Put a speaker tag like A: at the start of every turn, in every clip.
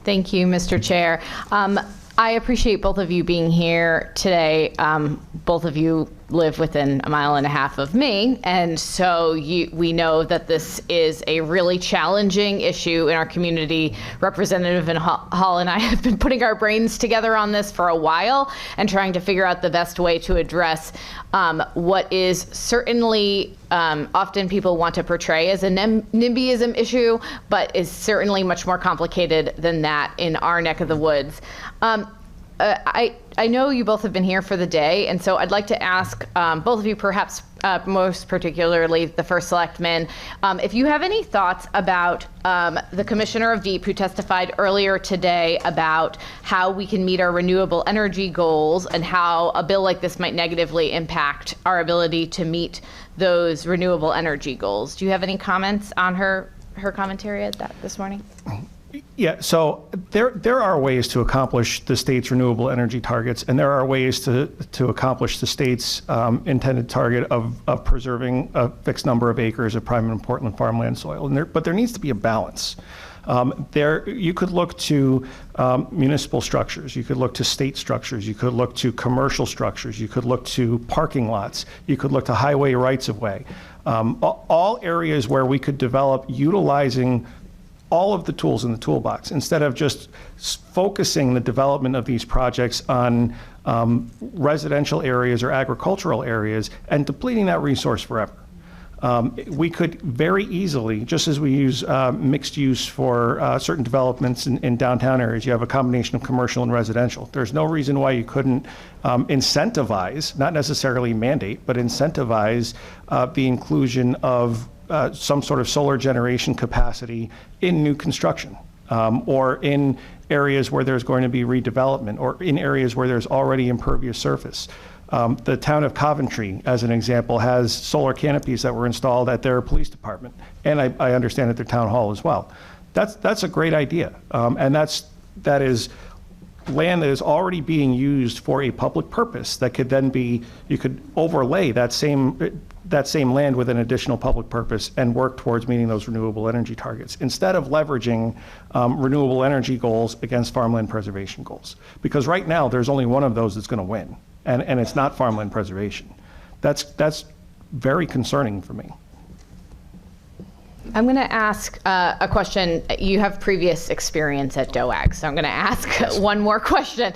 A: Thank you, Mr. Chair. I appreciate both of you being here today. Both of you live within a mile and a half of me, and so we know that this is a really challenging issue in our community. Representative Hall and I have been putting our brains together on this for a while and trying to figure out the best way to address what is certainly often people want to portray as a NIMBYism issue, but is certainly much more complicated than that in our neck of the woods. I know you both have been here for the day, and so I'd like to ask both of you, perhaps most particularly the first selectman, if you have any thoughts about the commissioner of DEEP who testified earlier today about how we can meet our renewable energy goals and how a bill like this might negatively impact our ability to meet those renewable energy goals. Do you have any comments on her commentary at that this morning?
B: Yeah, so there are ways to accomplish the state's renewable energy targets, and there are ways to accomplish the state's intended target of preserving a fixed number of acres of prime and Portland farmland soil. But there needs to be a balance. You could look to municipal structures, you could look to state structures, you could look to commercial structures, you could look to parking lots, you could look to highway rights-of-way. All areas where we could develop utilizing all of the tools in the toolbox, instead of just focusing the development of these projects on residential areas or agricultural areas and depleting that resource forever. We could very easily, just as we use mixed use for certain developments in downtown areas, you have a combination of commercial and residential. There's no reason why you couldn't incentivize, not necessarily mandate, but incentivize the inclusion of some sort of solar generation capacity in new construction, or in areas where there's going to be redevelopment, or in areas where there's already impervious surface. The town of Coventry, as an example, has solar canopies that were installed at their police department, and I understand at their town hall as well. That's a great idea, and that is land that is already being used for a public purpose that could then be, you could overlay that same land with an additional public purpose and work towards meeting those renewable energy targets, instead of leveraging renewable energy goals against farmland preservation goals. Because right now, there's only one of those that's going to win, and it's not farmland preservation. That's very concerning for me.
A: I'm going to ask a question. You have previous experience at DOAG, so I'm going to ask one more question.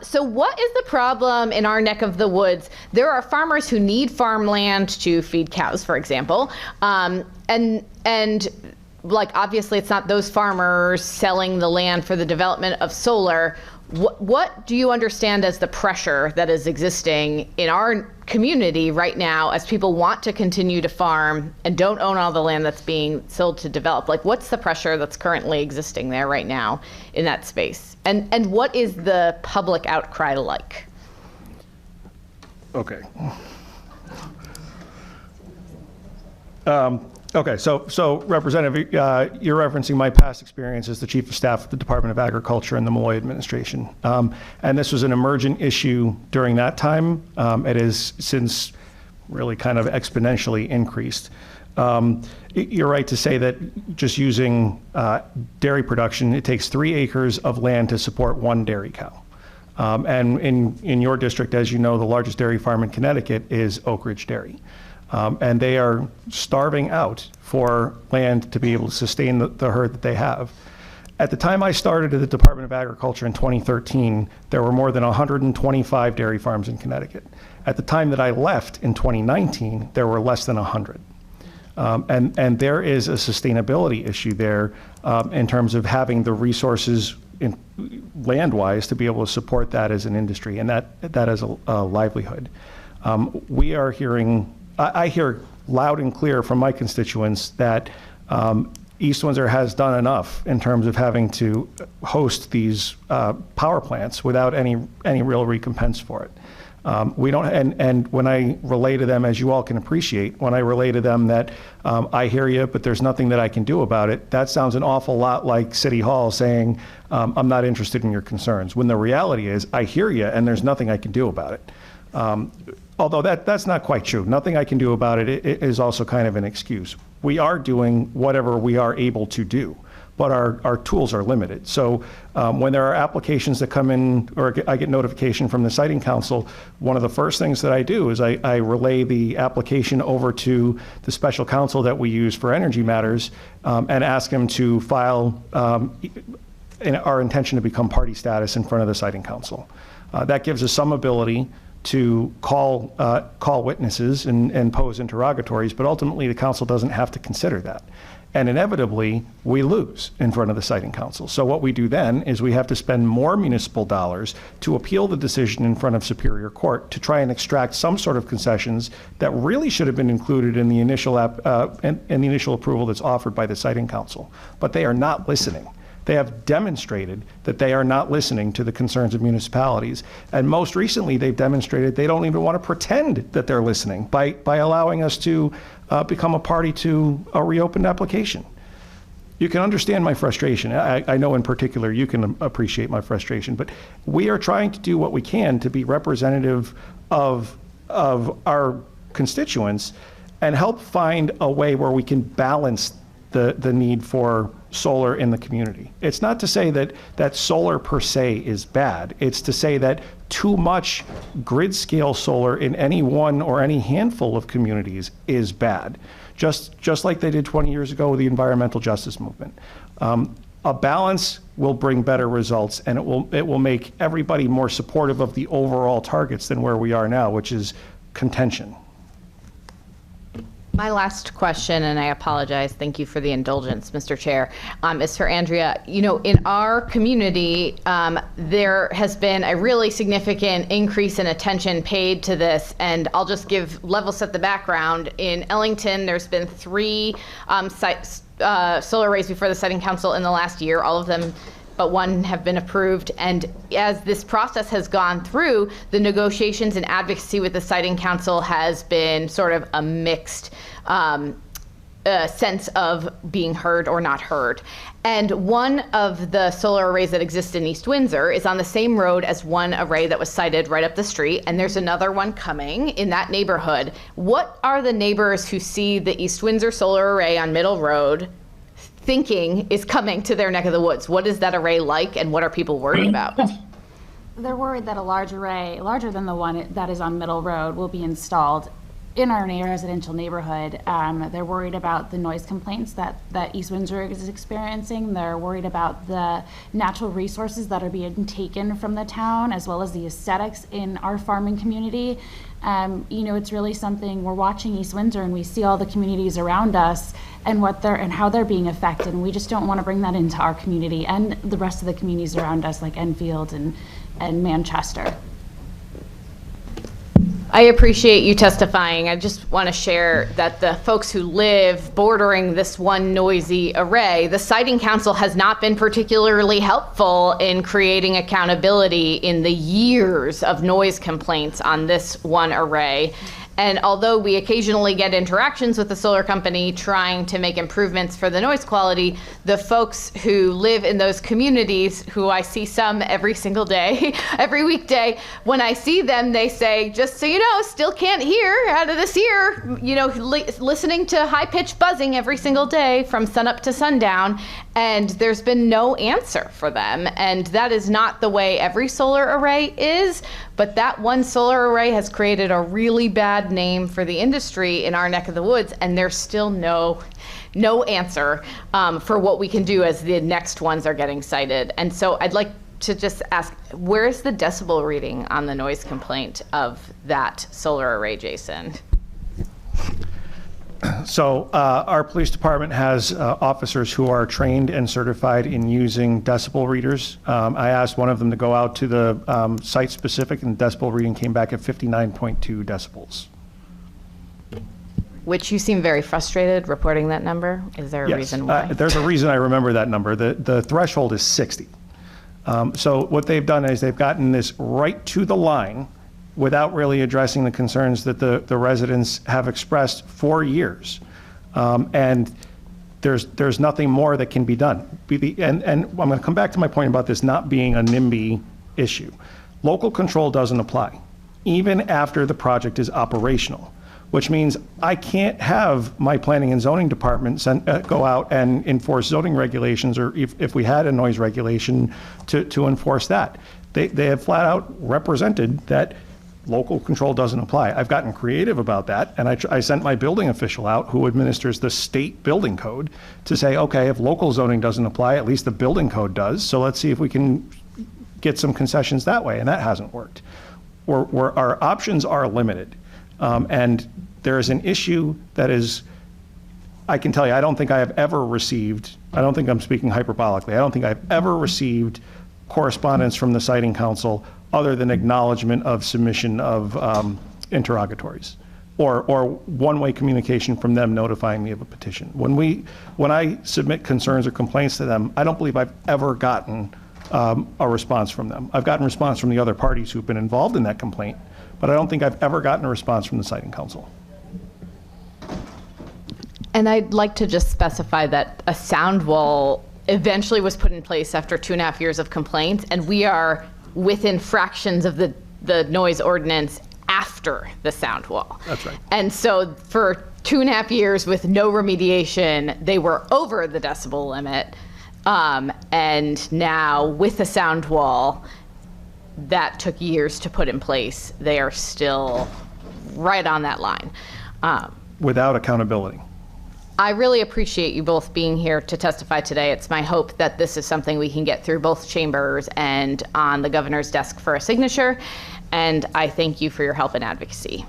A: So what is the problem in our neck of the woods? There are farmers who need farmland to feed cows, for example, and like, obviously it's not those farmers selling the land for the development of solar. What do you understand as the pressure that is existing in our community right now as people want to continue to farm and don't own all the land that's being sold to develop? Like, what's the pressure that's currently existing there right now in that space? And what is the public outcry like?
B: Okay. Okay, so Representative, you're referencing my past experience as the Chief of Staff of the Department of Agriculture and the Malloy administration. And this was an emergent issue during that time. It has since really kind of exponentially increased. You're right to say that just using dairy production, it takes 3 acres of land to support 1 dairy cow. And in your district, as you know, the largest dairy farm in Connecticut is Oak Ridge Dairy. And they are starving out for land to be able to sustain the herd that they have. At the time I started at the Department of Agriculture in 2013, there were more than 125 dairy farms in Connecticut. At the time that I left in 2019, there were less than 100. And there is a sustainability issue there in terms of having the resources land-wise to be able to support that as an industry, and that is a livelihood. We are hearing, I hear loud and clear from my constituents that East Windsor has done enough in terms of having to host these power plants without any real recompense for it. We don't, and when I relay to them, as you all can appreciate, when I relay to them that I hear you, but there's nothing that I can do about it, that sounds an awful lot like City Hall saying, I'm not interested in your concerns. When the reality is, I hear you, and there's nothing I can do about it. Although that's not quite true. Nothing I can do about it is also kind of an excuse. We are doing whatever we are able to do, but our tools are limited. So when there are applications that come in, or I get notification from the Siting Council, one of the first things that I do is I relay the application over to the special counsel that we use for energy matters and ask him to file our intention to become party status in front of the Siting Council. That gives us some ability to call witnesses and pose interrogatories, but ultimately the council doesn't have to consider that. And inevitably, we lose in front of the Siting Council. So what we do then is we have to spend more municipal dollars to appeal the decision in front of Superior Court to try and extract some sort of concessions that really should have been included in the initial in the initial approval that's offered by the Siting Council. But they are not listening. They have demonstrated that they are not listening to the concerns of municipalities. And most recently, they've demonstrated they don't even want to pretend that they're listening by allowing us to become a party to a reopened application. You can understand my frustration. I know in particular you can appreciate my frustration, but we are trying to do what we can to be representative of our constituents and help find a way where we can balance the need for solar in the community. It's not to say that solar per se is bad. It's to say that too much grid scale solar in any one or any handful of communities is bad, just like they did 20 years ago with the environmental justice movement. A balance will bring better results, and it will make everybody more supportive of the overall targets than where we are now, which is contention.
A: My last question, and I apologize, thank you for the indulgence, Mr. Chair, is for Andrea. You know, in our community, there has been a really significant increase in attention paid to this, and I'll just level set the background. In Ellington, there's been 3 solar arrays before the Siting Council in the last year, all of them but one have been approved. And as this process has gone through, the negotiations and advocacy with the Siting Council has been sort of a mixed sense of being heard or not heard. And one of the solar arrays that exist in East Windsor is on the same road as one array that was sited right up the street, and there's another one coming in that neighborhood. What are the neighbors who see the East Windsor solar array on Middle Road thinking is coming to their neck of the woods? What is that array like, and what are people worried about?
C: They're worried that a large array, larger than the one that is on Middle Road, will be installed in our residential neighborhood. They're worried about the noise complaints that East Windsor is experiencing. They're worried about the natural resources that are being taken from the town, as well as the aesthetics in our farming community. You know, it's really something, we're watching East Windsor and we see all the communities around us and how they're being affected, and we just don't want to bring that into our community and the rest of the communities around us, like Enfield and Manchester.
A: I appreciate you testifying. I just want to share that the folks who live bordering this one noisy array, the Siting Council has not been particularly helpful in creating accountability in the years of noise complaints on this one array. And although we occasionally get interactions with the solar company trying to make improvements for the noise quality, the folks who live in those communities, who I see some every single day, every weekday, when I see them, they say, just so you know, still can't hear out of this ear, you know, listening to high-pitched buzzing every single day from sunup to sundown, and there's been no answer for them. And that is not the way every solar array is, but that one solar array has created a really bad name for the industry in our neck of the woods, and there's still no answer for what we can do as the next ones are getting cited. And so I'd like to just ask, where's the decibel reading on the noise complaint of that solar array, Jason?
B: So our police department has officers who are trained and certified in using decibel readers. I asked one of them to go out to the site specific, and the decibel reading came back at 59.2 decibels.
A: Which you seem very frustrated reporting that number. Is there a reason why?
B: There's a reason I remember that number. The threshold is 60. So what they've done is they've gotten this right to the line without really addressing the concerns that the residents have expressed for years. And there's nothing more that can be done. And I'm going to come back to my point about this not being a NIMBY issue. Local control doesn't apply, even after the project is operational. which means I can't have my planning and zoning department go out and enforce zoning regulations, or if we had a noise regulation, to enforce that. They have flat out represented that local control doesn't apply. I've gotten creative about that, and I sent my building official out, who administers the state building code, to say, okay, if local zoning doesn't apply, at least the building code does, so let's see if we can get some concessions that way, and that hasn't worked. Our options are limited, and there is an issue that is, I can tell you, I don't think I have ever received, I don't think I'm speaking hyperbolically, I don't think I've ever received correspondence from the Siting Council other than acknowledgement of submission of interrogatories, or one-way communication from them notifying me of a petition. When I submit concerns or complaints to them, I don't believe I've ever gotten a response from them. I've gotten response from the other parties who've been involved in that complaint, but I don't think I've ever gotten a response from the Siting Council.
A: And I'd like to just specify that a sound wall eventually was put in place after 2.5 years of complaints, and we are within fractions of the noise ordinance after the sound wall.
B: That's right.
A: And so for 2.5 years with no remediation, they were over the decibel limit. And now with the sound wall, that took years to put in place. They are still right on that line.
B: Without accountability.
A: I really appreciate you both being here to testify today. It's my hope that this is something we can get through both chambers and on the governor's desk for a signature. And I thank you for your help and advocacy.